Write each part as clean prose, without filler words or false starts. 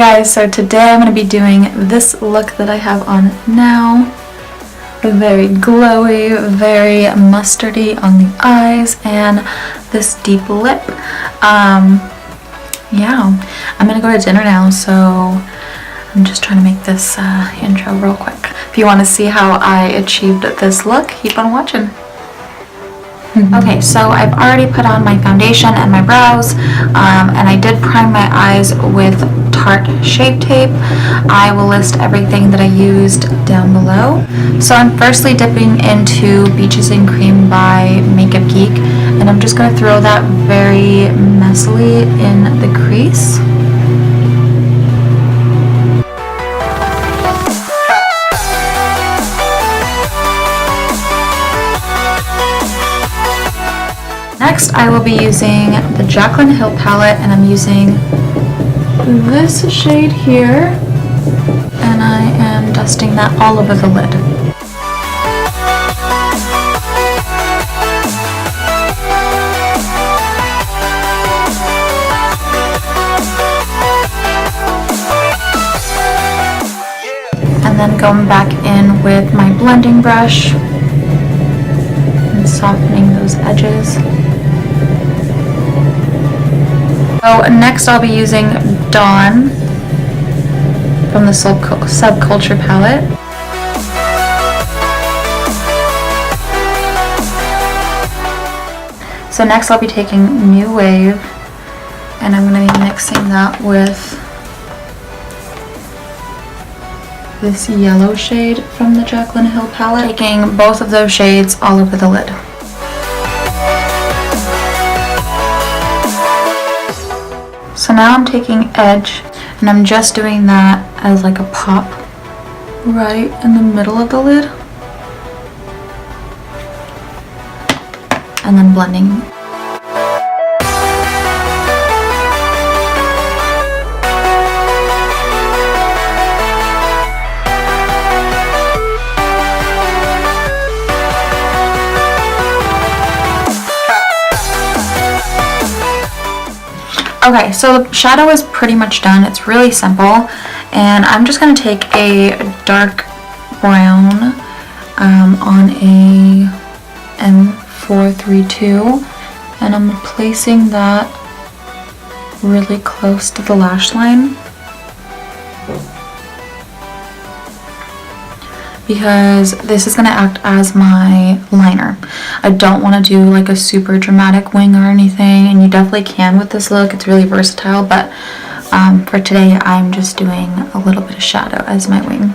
guys, so today I'm going to be doing this look that I have on now. Very glowy, very mustardy on the eyes, and this deep lip. Yeah, I'm going to go to dinner now, so I'm just trying to make this intro real quick. If you want to see how I achieved this look, keep on watching. Okay, so I've already put on my foundation and my brows, and I did prime my eyes with Tarte Shape Tape. I will list everything that I used down below. So I'm firstly dipping into Beaches and Cream by GEEK, and I'm just going to throw that very messily in the crease. Next, I will be using the JACLYN Hill palette, and I'm using this shade here, and I am dusting that all over the lid. And then going back in with my blending brush and softening those edges. So next I'll be using Dawn from the Subculture palette. So next I'll be taking New Wave, and I'm going to be mixing that with this yellow shade from the JACLYN Hill palette. Taking both of those shades all over the lid. So now I'm taking Edge, and I'm just doing that as like a pop right in the middle of the lid, and then blending. Okay, so the shadow is pretty much done. It's really simple, and I'm just going to take a dark brown on a M432, and I'm placing that really close to the lash line, because this is going to act as my liner. I don't want to do like a super dramatic wing or anything, and you definitely can with this look. It's really versatile, but for today I'm just doing a little bit of shadow as my wing.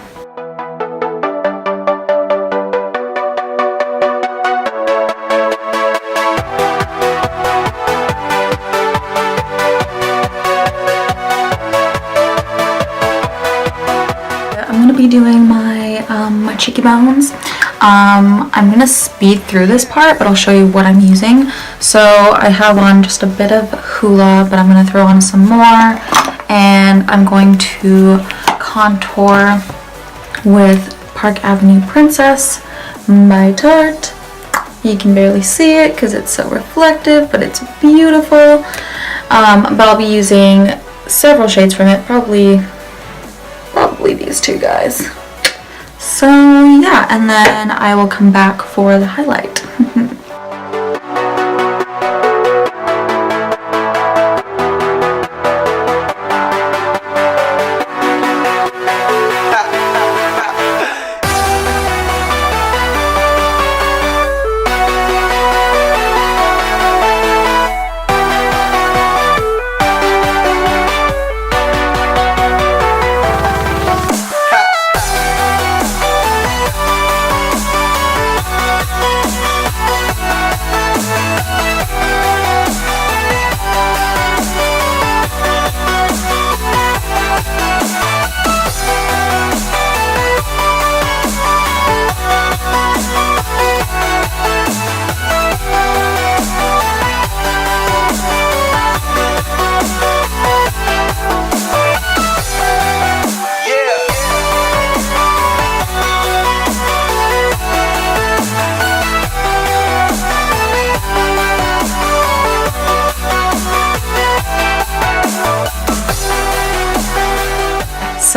I'm going to be doing my cheeky bones. I'm going to speed through this part, but I'll show you what I'm using. So I have on just a bit of Hoola, but I'm going to throw on some more, and I'm going to contour with Park Avenue Princess by Tarte. You can barely see it because it's so reflective, but it's beautiful. But I'll be using several shades from it, probably these two guys. So yeah, and then I will come back for the highlight.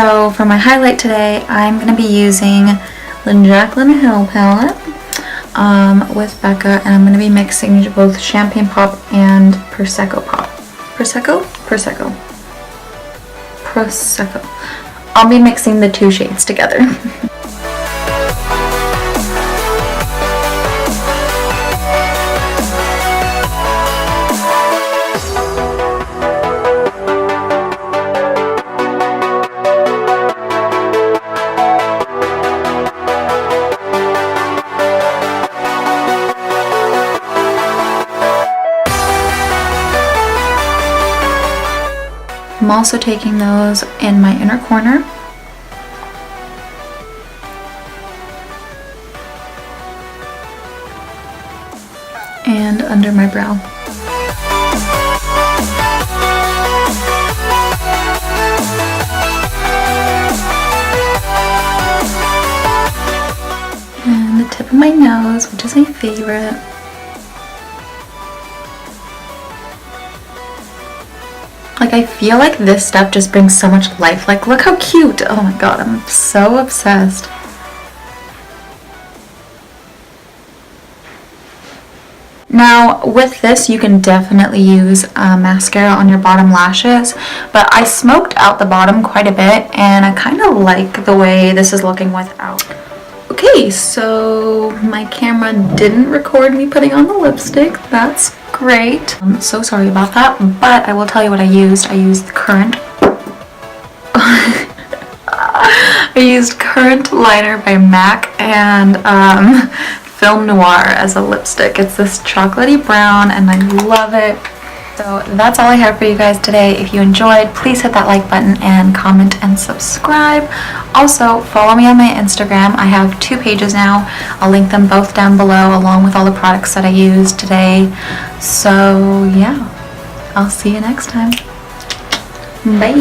So for my highlight today, I'm going to be using the JACLYN Hill palette with BECCA, and I'm going to be mixing both Champagne Pop and Prosecco Pop. Prosecco? Prosecco. Prosecco. I'll be mixing the two shades together. I'm also taking those in my inner corner. And under my brow. And the tip of my nose, which is my favorite. Like, I feel like this stuff just brings so much life. Like, look how cute. Oh my god, I'm so obsessed. Now, with this, you can definitely use mascara on your bottom lashes, but I smoked out the bottom quite a bit, and I kind of like the way this is looking without. Okay, so my camera didn't record me putting on the lipstick. That's great. I'm so sorry about that, but I will tell you what I used. I used CURRANT. I used CURRANT liner by MAC and Film Noir as a lipstick. It's this chocolatey brown and I love it. So that's all I have for you guys today. If you enjoyed, please hit that like button and comment and subscribe. Also, follow me on my Instagram. I have 2 pages now. I'll link them both down below along with all the products that I used today. So yeah, I'll see you next time. Bye!